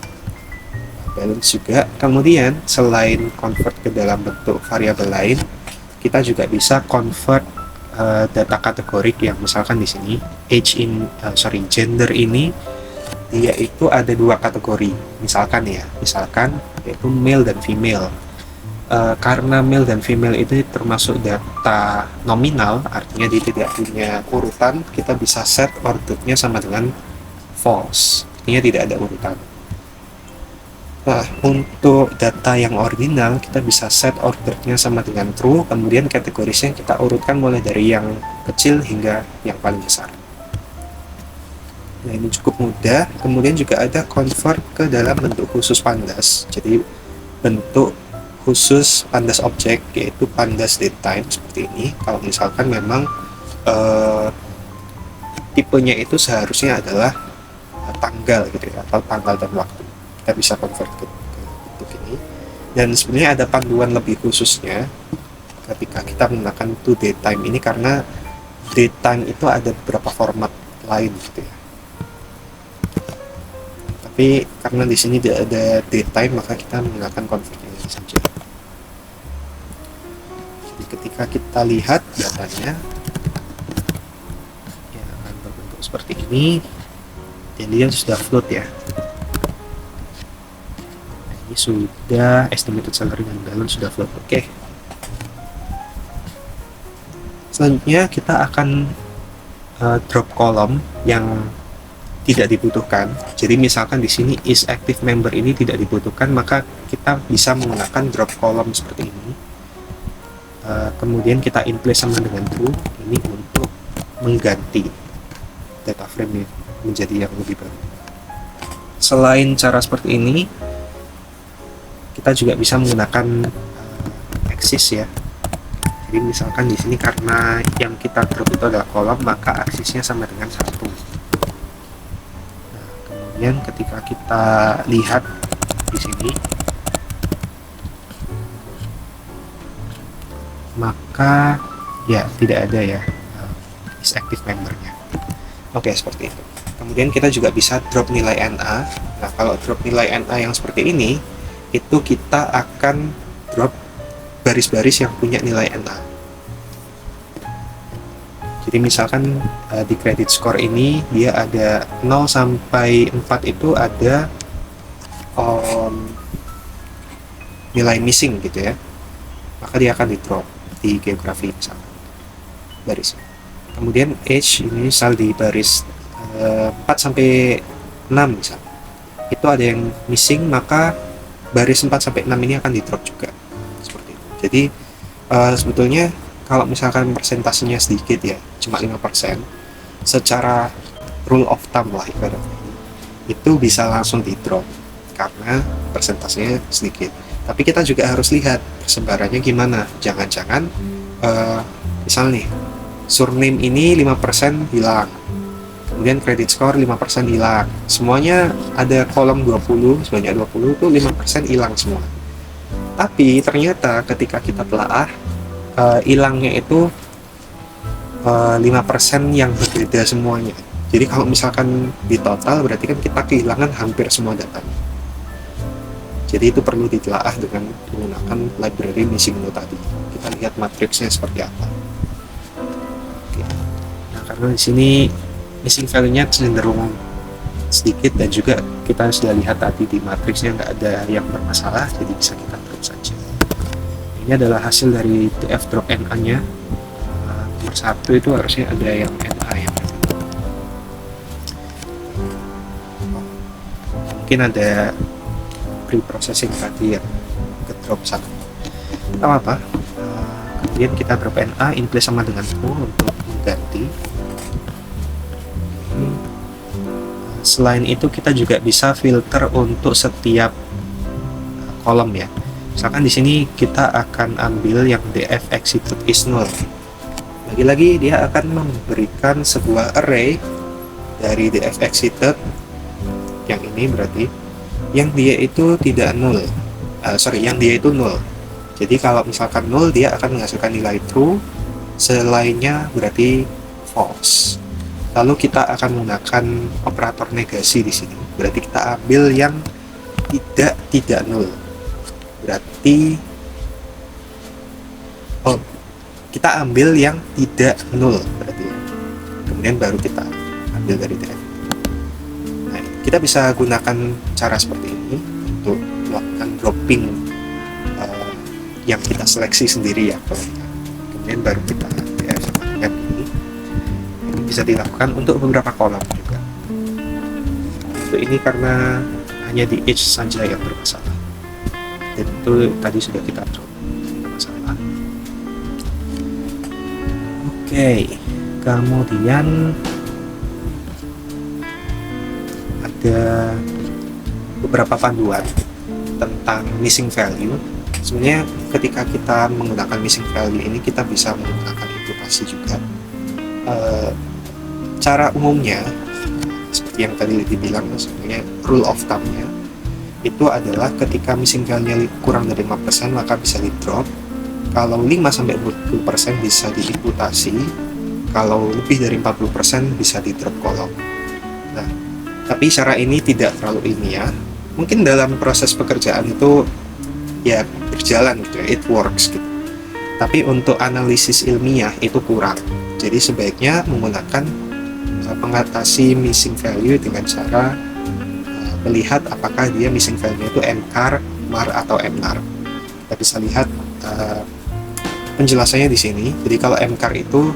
balance juga. Kemudian selain convert ke dalam bentuk variabel lain, kita juga bisa convert data kategorik yang misalkan di sini gender ini dia itu ada dua kategori, misalkan yaitu male dan female. Karena male dan female itu termasuk data nominal, artinya dia tidak punya urutan, kita bisa set ordernya sama dengan false, artinya tidak ada urutan. Nah, untuk data yang ordinal kita bisa set ordernya sama dengan true, kemudian kategorisnya kita urutkan mulai dari yang kecil hingga yang paling besar. Nah, ini cukup mudah. Kemudian juga ada convert ke dalam bentuk khusus pandas, jadi bentuk khusus pandas objek, yaitu pandas datetime seperti ini. Kalau misalkan memang tipenya itu seharusnya adalah tanggal gitu ya, atau tanggal dan waktu, kita bisa convert ke bentuk ini. Dan sebenarnya ada panduan lebih khususnya ketika kita menggunakan to datetime ini, karena datetime itu ada beberapa format lain gitu ya. Tapi karena di sini tidak ada datetime, maka kita menggunakan convert ini saja. Jadi ketika kita lihat datanya, ya akan berbentuk seperti ini, dan dia sudah float ya. Ini sudah estimated salary dan balance sudah float. Oke. Selanjutnya kita akan drop kolom yang tidak dibutuhkan. Jadi misalkan di sini is active member ini tidak dibutuhkan, maka kita bisa menggunakan drop kolom seperti ini. Kemudian kita in place sama dengan true ini untuk mengganti data frame menjadi yang lebih baru. Selain cara seperti ini, kita juga bisa menggunakan axis ya. Jadi misalkan di sini karena yang kita drop itu adalah kolom, maka aksisnya sama dengan 1. Nah, kemudian ketika kita lihat di sini, maka ya tidak ada ya is active membernya. Oke, seperti itu. Kemudian kita juga bisa drop nilai NA. Nah, kalau drop nilai NA yang seperti ini, itu kita akan drop baris-baris yang punya nilai NA. Jadi misalkan di credit score ini dia ada 0 sampai 4 itu ada nilai missing gitu ya. Maka dia akan di drop di geografi misalkan baris. Kemudian age ini misal di baris 4 sampai 6 misalnya. Itu ada yang missing, maka baris 4 sampai 6 ini akan di drop juga. Seperti itu. Jadi sebetulnya kalau misalkan persentasenya sedikit ya, cuma 5%, secara rule of thumb lah ibaratnya, itu bisa langsung di drop karena persentasenya sedikit. Tapi kita juga harus lihat persebarannya gimana. Jangan-jangan misal nih surname ini 5% hilang, kemudian credit score 5% hilang, semuanya ada kolom 20, sebanyak 20 itu 5% hilang semua. Tapi ternyata ketika kita telaah, hilangnya itu 5% yang berbeda semuanya. Jadi kalau misalkan di total berarti kan kita kehilangan hampir semua data. Jadi itu perlu ditelaah dengan menggunakan library missing node tadi. Kita lihat matriksnya seperti apa. Oke. Nah, karena di sini missing value-nya cenderung sedikit dan juga kita sudah lihat tadi di matriksnya nggak ada yang bermasalah, jadi bisa kita drop saja. Ini adalah hasil dari TF drop NA-nya. Nomor 1 itu harusnya ada yang NA ya. Mungkin ada pre-processing tadi yang ke drop 1. Tak apa-apa. Kemudian kita drop NA, in place sama dengan true untuk mengganti. Selain itu kita juga bisa filter untuk setiap kolom ya. Misalkan di sini kita akan ambil yang df exited is null. Lagi-lagi dia akan memberikan sebuah array dari df exited yang ini berarti yang dia itu tidak null. Yang dia itu null. Jadi kalau misalkan null dia akan menghasilkan nilai true, selainnya berarti false. Lalu kita akan menggunakan operator negasi di sini. Berarti kita ambil yang tidak null. Berarti kita ambil yang tidak null berarti. Kemudian baru kita ambil dari df. Nah, kita bisa gunakan cara seperti ini untuk melakukan dropping yang kita seleksi sendiri ya. Kemudian baru kita df sama dengan ini. Ini bisa dilakukan untuk beberapa kolom juga. Untuk ini karena hanya di age saja yang bermasalah. Dan itu tadi sudah kita drop, tidak masalah. Oke, kemudian ada beberapa panduan tentang missing value. Sebenarnya ketika kita menggunakan missing value ini kita bisa menggunakan imputasi juga. Cara umumnya seperti yang tadi dibilang, sebenarnya rule of thumb-nya itu adalah ketika missing value kurang dari 5% maka bisa di drop. Kalau 5-20% bisa diimputasi. Kalau lebih dari 40% bisa di drop kolom. Nah, tapi cara ini tidak terlalu ilmiah. Mungkin dalam proses pekerjaan itu ya berjalan gitu ya, it works gitu. Tapi untuk analisis ilmiah itu kurang. Jadi sebaiknya menggunakan mengatasi missing value dengan cara melihat apakah dia missing value itu NCAR MAR atau MNAR. Kita bisa lihat penjelasannya di sini. Jadi kalau MCAR itu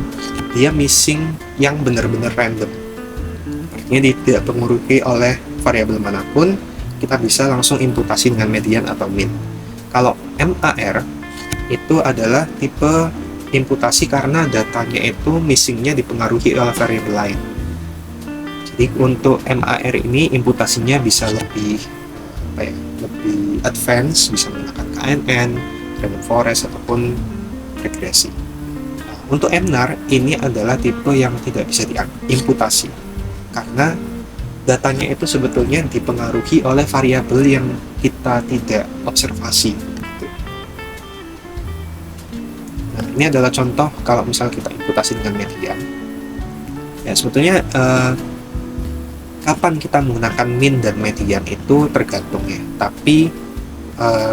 dia missing yang benar-benar random. Artinya dia tidak dipengaruhi oleh variabel manapun, kita bisa langsung imputasi dengan median atau min. Kalau MAR itu adalah tipe imputasi karena datanya itu missingnya dipengaruhi oleh variabel lain. Jadi untuk MAR ini imputasinya bisa lebih lebih advance, bisa menggunakan KNN, random forest ataupun regresi. Nah, untuk MNAR ini adalah tipe yang tidak bisa diimputasi karena datanya itu sebetulnya dipengaruhi oleh variabel yang kita tidak observasi. Nah, ini adalah contoh kalau misal kita imputasi dengan median. Ya, sebetulnya kapan kita menggunakan min dan median itu tergantung ya. Tapi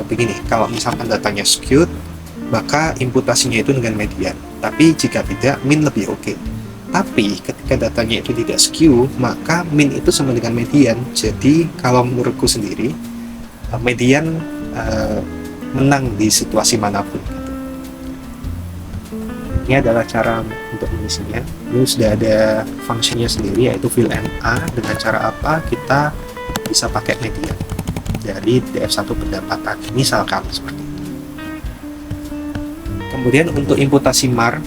begini, kalau misalkan datanya skewed, maka imputasinya itu dengan median. Tapi jika tidak, min lebih oke. Tapi ketika datanya itu tidak skew, maka min itu sama dengan median. Jadi kalau menurutku sendiri, median menang di situasi manapun. Ini adalah cara untuk mengisinya. Ini sudah ada fungsinya sendiri, yaitu fill NA. Dengan cara apa kita bisa pakai median dari DF1 pendapatan, misalkan seperti itu. Kemudian untuk imputasi MAR,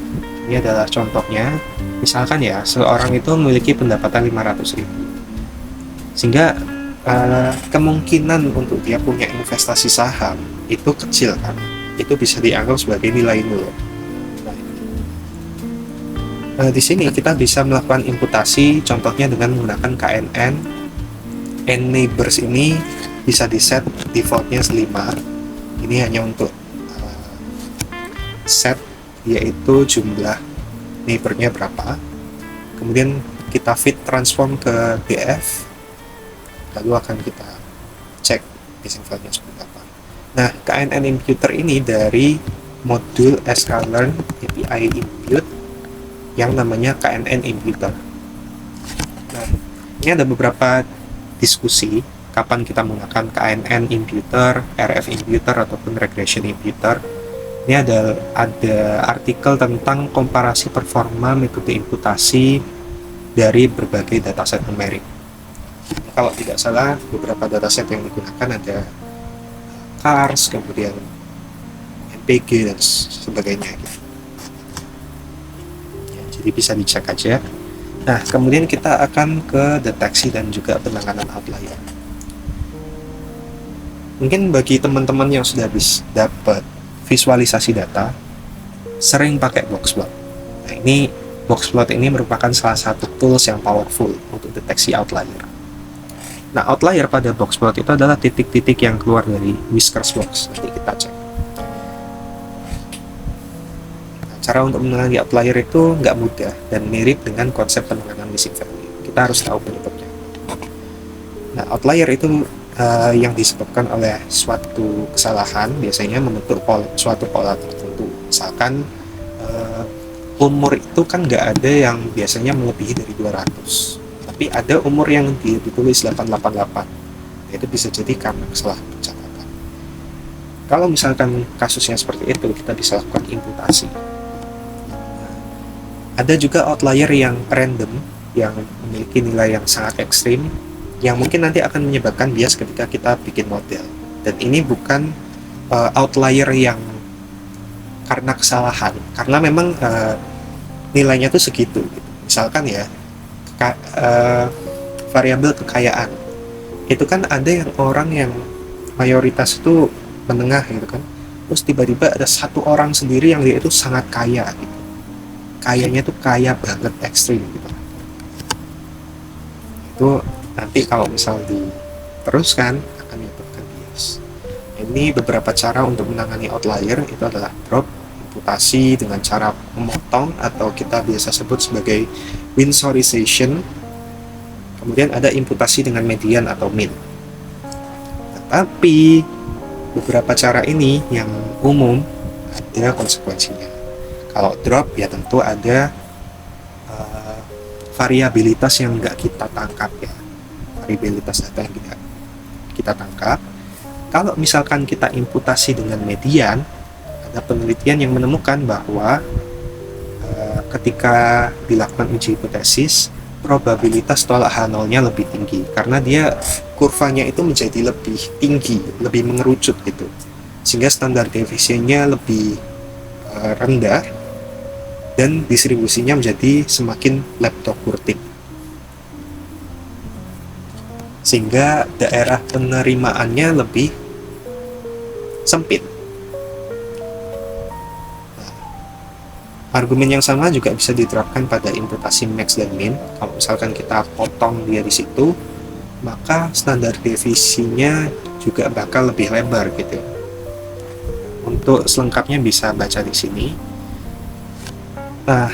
ini adalah contohnya. Misalkan ya, seorang itu memiliki pendapatan 500.000, sehingga kemungkinan untuk dia punya investasi saham itu kecil kan, itu bisa dianggap sebagai nilai nol. Di sini kita bisa melakukan imputasi, contohnya dengan menggunakan KNN. Neighbors ini bisa di set defaultnya 5. Ini hanya untuk set, yaitu jumlah neighbornya berapa, kemudian kita fit transform ke DF, lalu akan kita cek missing value-nya seperti apa. Nah, KNN imputer ini dari modul sklearn API impute yang namanya KNN imputer. Nah, ini ada beberapa diskusi kapan kita menggunakan KNN imputer, RF imputer ataupun regression imputer. Ini ada artikel tentang komparasi performa metode imputasi dari berbagai dataset numerik. Kalau tidak salah, beberapa dataset yang digunakan ada CARS, kemudian MPG, dan sebagainya. Ya, jadi bisa dicek aja. Nah, kemudian kita akan ke deteksi dan juga penanganan outlier. Mungkin bagi teman-teman yang sudah dapat visualisasi data, sering pakai boxplot. Nah, ini boxplot ini merupakan salah satu tools yang powerful untuk deteksi outlier. Nah, outlier pada boxplot itu adalah titik-titik yang keluar dari whiskers box. Nanti kita cek. Nah, cara untuk mengenali outlier itu nggak mudah dan mirip dengan konsep penanganan missing value. Kita harus tahu penyebabnya. Nah, outlier itu yang disebabkan oleh suatu kesalahan, biasanya membentuk suatu pola tertentu. Misalkan umur itu kan nggak ada yang biasanya melebihi dari 200, tapi ada umur yang ditulis 888. Itu bisa jadi karena kesalahan pencatatan. Kalau misalkan kasusnya seperti itu, kita bisa lakukan imputasi. Ada juga outlier yang random, yang memiliki nilai yang sangat ekstrim, yang mungkin nanti akan menyebabkan bias ketika kita bikin model. Dan ini bukan outlier yang karena kesalahan, karena memang nilainya tuh segitu. Misalkan ya, variabel kekayaan, itu kan ada yang orang yang mayoritas itu menengah gitu kan, terus tiba-tiba ada satu orang sendiri yang dia itu sangat kaya gitu. Kayanya tuh kaya banget, ekstrim gitu. Itu nanti kalau misal diteruskan akan menyebabkan bias. Ini beberapa cara untuk menangani outlier, itu adalah drop, imputasi dengan cara memotong atau kita biasa sebut sebagai winsorization, kemudian ada imputasi dengan median atau min. Tetapi beberapa cara ini yang umum ada konsekuensinya. Kalau drop ya tentu ada variabilitas yang nggak kita tangkap ya, variabilitas data yang tidak kita tangkap. kalau misalkan kita imputasi dengan median, ada penelitian yang menemukan bahwa ketika dilakukan uji hipotesis, probabilitas tolak H0-nya lebih tinggi karena dia kurvanya itu menjadi lebih tinggi, lebih mengerucut gitu, sehingga standar deviasinya lebih rendah dan distribusinya menjadi semakin leptokurtik, sehingga daerah penerimaannya lebih sempit. Argumen yang sama juga bisa diterapkan pada imputasi max dan min. Kalau misalkan kita potong dia di situ, maka standar deviasinya juga bakal lebih lebar gitu. Untuk selengkapnya bisa baca di sini. Nah,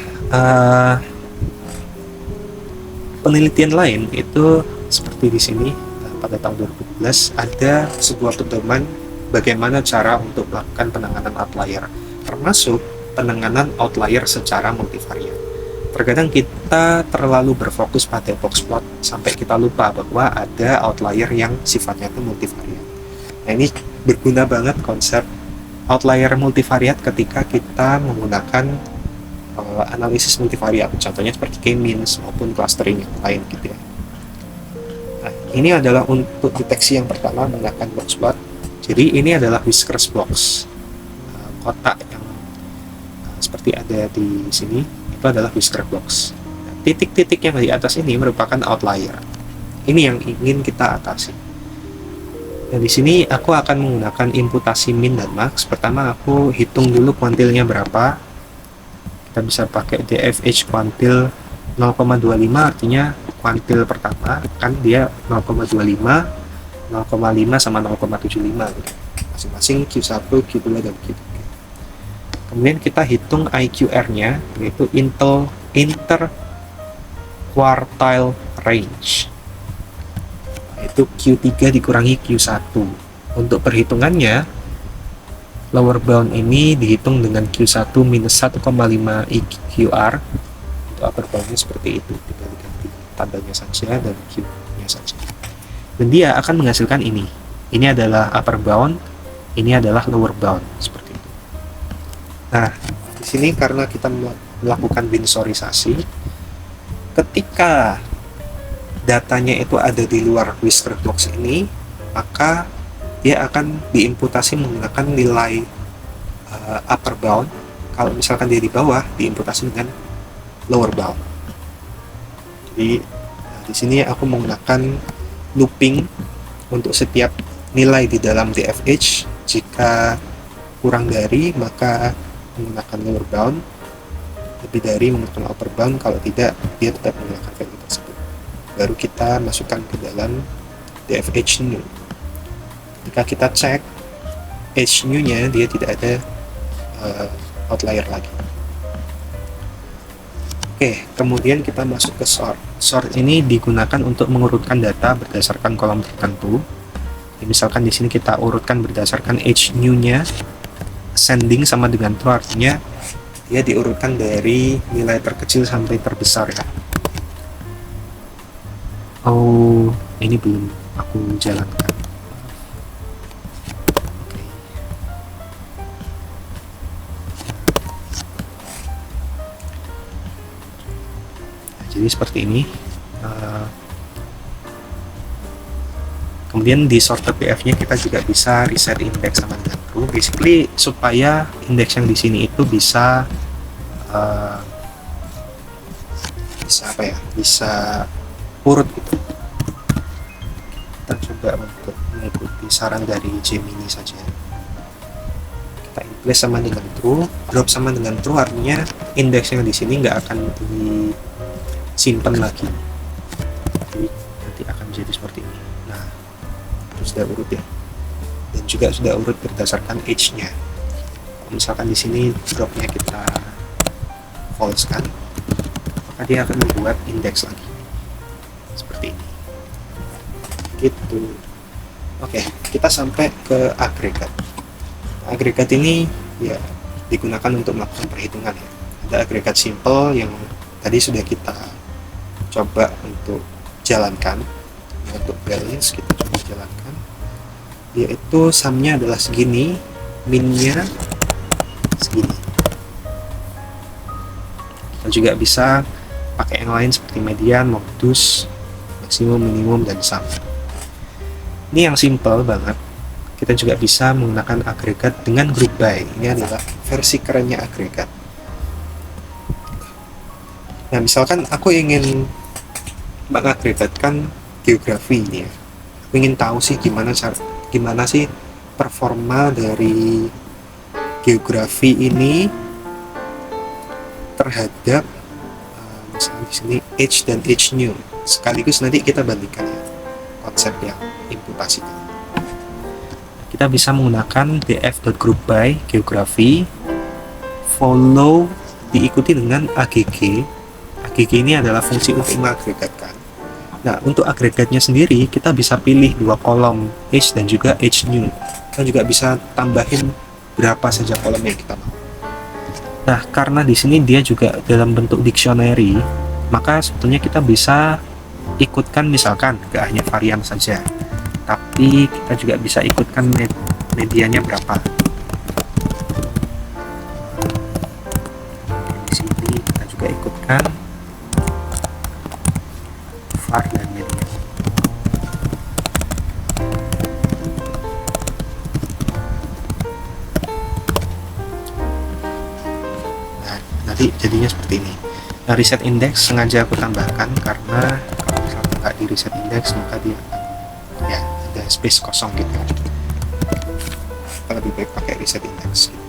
penelitian lain itu seperti di sini pada tahun 2012 ada sebuah pedoman bagaimana cara untuk melakukan penanganan outlier, termasuk penanganan outlier secara multivariat. Terkadang kita terlalu berfokus pada box plot sampai kita lupa bahwa ada outlier yang sifatnya itu multivariat. Nah, ini berguna banget konsep outlier multivariat ketika kita menggunakan analisis multivariat, contohnya seperti k-means maupun clustering yang lain gitu ya. Nah, ini adalah untuk deteksi yang pertama menggunakan box plot. Jadi ini adalah whiskers box, kotak yang seperti ada di sini itu adalah whisker box. Titik-titik yang di atas ini merupakan outlier. Ini yang ingin kita atasi. Dan di sini aku akan menggunakan imputasi min dan max. Pertama aku hitung dulu kuantilnya berapa. Kita bisa pakai DFH kuantil 0,25, artinya kuantil pertama kan dia 0,25, 0,5 sama 0,75 gitu. Masing-masing Q1, Q2 dan Q3. Kemudian kita hitung IQR-nya, yaitu interquartile range, yaitu Q3 dikurangi Q1. Untuk perhitungannya, lower bound ini dihitung dengan Q1 minus 1,5 IQR. Untuk upper bound-nya seperti itu, tinggal diganti tandanya saja dan Q-nya saja. Dan dia akan menghasilkan ini. Ini adalah upper bound, ini adalah lower bound, seperti itu. Nah, di sini karena kita melakukan binsorisasi, ketika datanya itu ada di luar whisker box ini, maka dia akan diimputasi menggunakan nilai upper bound. Kalau misalkan dia di bawah, diimputasi dengan lower bound. Jadi di sini aku menggunakan looping untuk setiap nilai di dalam DFH. Jika kurang dari, maka menggunakan lower bound, lebih dari menggunakan upper bound, kalau tidak dia tetap menggunakan value tersebut. Baru kita masukkan ke dalam DFH new. Ketika kita cek H new nya, dia tidak ada outlier lagi. Oke, kemudian kita masuk ke sort. Sort ini digunakan untuk mengurutkan data berdasarkan kolom tertentu. Misalkan di sini kita urutkan berdasarkan H new nya, ascending sama dengan true, artinya dia diurutkan dari nilai terkecil sampai terbesar ya. Oh, ini belum aku jalankan. Oke. Nah, jadi seperti ini. Kemudian di sorter PF-nya kita juga bisa reset index sama dengan true, basically supaya indeks yang di sini itu bisa bisa urut gitu. Kita coba untuk mengikuti saran dari Gemini saja. Kita place sama dengan true, drop sama dengan true, artinya indeks yang di sini nggak akan disimpan lagi. Jadi nanti akan menjadi seperti ini. Nah, sudah urut ya, dan juga sudah urut berdasarkan age-nya. Misalkan di sini dropnya kita false kan, maka dia akan membuat indeks lagi seperti ini gitu. Oke, kita sampai ke agregat. Agregat ini ya digunakan untuk melakukan perhitungan ya. Ada agregat simple yang tadi sudah kita coba untuk jalankan. Untuk balance kita coba jalankan. yaitu sumnya adalah segini, minnya segini. Kita juga bisa pakai yang lain seperti median, modus, maksimum, minimum, dan sum. Ini yang simple banget. Kita juga bisa menggunakan agregat dengan group by. Ini adalah versi kerennya agregat. Nah, misalkan aku ingin mengagregatkan geografi ini ya. Aku ingin tahu sih gimana sih performa dari geografi ini terhadap misalnya di sini age dan age new. Sekaligus nanti kita bandingkan ya konsep yang imputasi. Kita bisa menggunakan df.groupby geografi, follow diikuti dengan agg. Agg ini adalah fungsi untuk mengagregatkan. Nah, untuk agregatnya sendiri kita bisa pilih dua kolom, age dan juga age new. Kita juga bisa tambahin berapa saja kolom yang kita mau. Nah, karena di sini dia juga dalam bentuk dictionary, maka sebetulnya kita bisa ikutkan misalkan gak hanya varian saja, tapi kita juga bisa ikutkan medianya berapa. Di sini kita juga ikutkan var dan media. Nah, nanti jadinya seperti ini. Nah, reset index sengaja aku tambahkan karena kalau misalnya nggak di reset index maka dia ya ada space kosong gitu. Kita lebih baik pakai reset index gitu.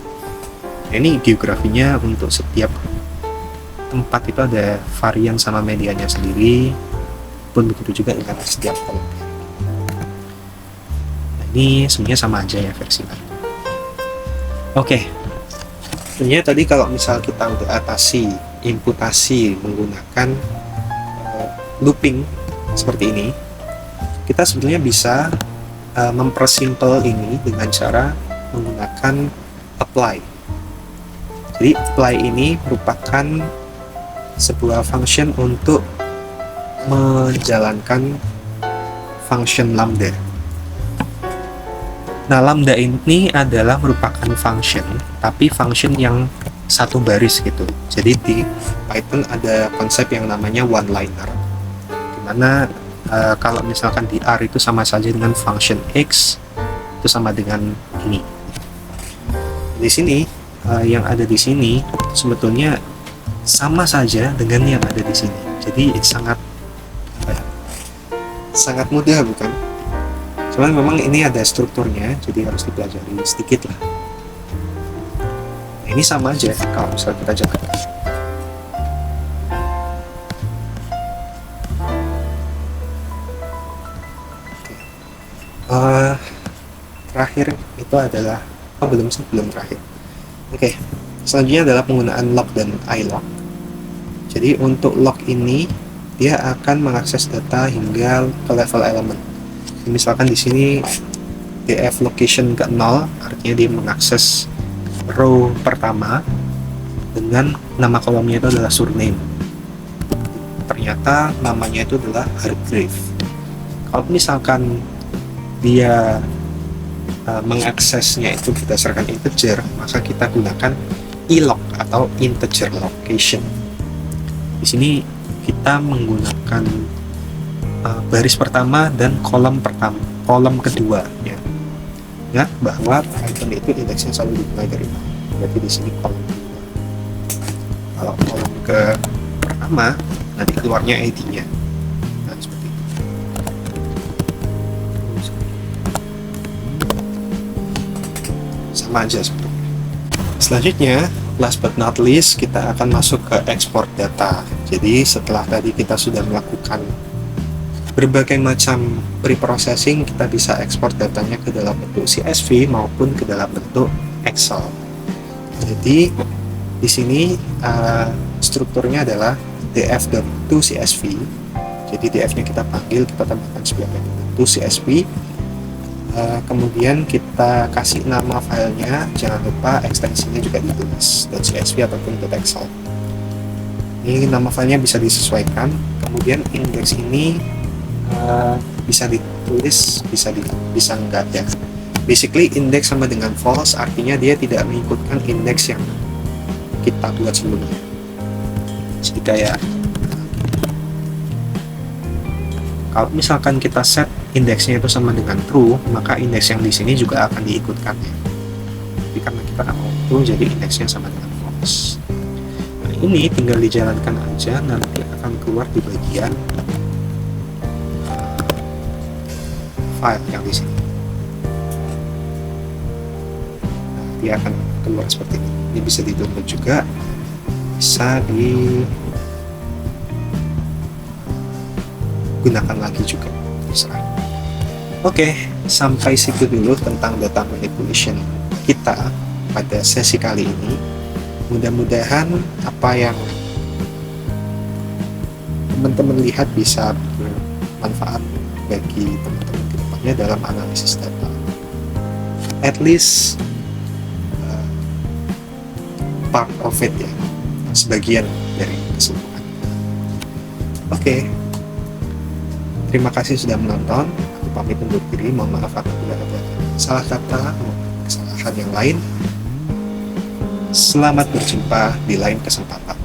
Nah, ini geografinya untuk setiap tempat itu ada varian sama medianya sendiri, pun begitu juga dengan setiap kolomnya. Nah, ini sebenarnya sama aja ya versi lain. Oke, sebenarnya tadi kalau misal kita udah atasi imputasi menggunakan looping seperti ini, kita sebenarnya bisa mempersimpel ini dengan cara menggunakan apply. Jadi apply ini merupakan sebuah function untuk menjalankan function lambda. Nah, lambda ini adalah merupakan function, tapi function yang satu baris gitu. Jadi di Python ada konsep yang namanya one-liner, dimana kalau misalkan di R itu sama saja dengan function X, itu sama dengan ini. Di sini yang ada di sini sebetulnya sama saja dengan yang ada di sini. Jadi sangat mudah, bukan? Cuman memang ini ada strukturnya, jadi harus dipelajari sedikit lah. Nah, ini sama aja kalau misalnya kita jalankan. Terakhir itu adalah belum terakhir. Oke, selanjutnya adalah penggunaan lock dan iLock. Jadi untuk lock ini dia akan mengakses data hingga ke level elemen. Misalkan di sini df location ke 0, artinya dia mengakses row pertama dengan nama kolomnya itu adalah surname. Ternyata namanya itu adalah Hargrave. Kalau misalkan dia mengaksesnya itu berdasarkan integer, maka kita gunakan iLock atau integer location. Di sini kita menggunakan baris pertama dan kolom kedua ya. Ingat bahwa Python itu indeksnya selalu dimulai dari 0. Berarti di sini kolom kedua. Kalau kolom ke pertama nanti keluarnya ID-nya. Nah, seperti itu. Sama aja sebetulnya. Selanjutnya, last but not least, kita akan masuk ke export data. Jadi setelah tadi kita sudah melakukan berbagai macam pre-processing, kita bisa ekspor datanya ke dalam bentuk CSV maupun ke dalam bentuk Excel. Jadi di sini strukturnya adalah df.toCSV. Jadi df-nya kita panggil, kita tambahkan sebagai bentuk CSV. Kemudian kita kasih nama filenya, jangan lupa ekstensinya juga ditulis .csv ataupun .excel. Ini nama filenya bisa disesuaikan. Kemudian indeks ini bisa ditulis, bisa enggak ya. Basically, indeks sama dengan false artinya dia tidak mengikutkan indeks yang kita buat sebelumnya. Jadi kayak kalau misalkan kita set indeksnya itu sama dengan true, maka indeks yang di sini juga akan diikutkan ya. Tapi karena kita nggak mau true, jadi indeksnya sama dengan false. Nah, ini tinggal dijalankan aja, nanti akan keluar di bagian file yang di sini. Nah, dia akan keluar seperti ini. Ini bisa di-download juga, bisa digunakan lagi juga, terserah. Oke, sampai situ dulu tentang data manipulation kita pada sesi kali ini. Mudah-mudahan apa yang teman-teman lihat bisa bermanfaat bagi teman-teman kedepannya dalam analisis data. At least part of it ya, sebagian dari keseluruhan. Oke. Terima kasih sudah menonton. Aku pamit undur diri. Mohon maaf apabila ada salah kata maupun kesalahan yang lain. Selamat berjumpa di lain kesempatan.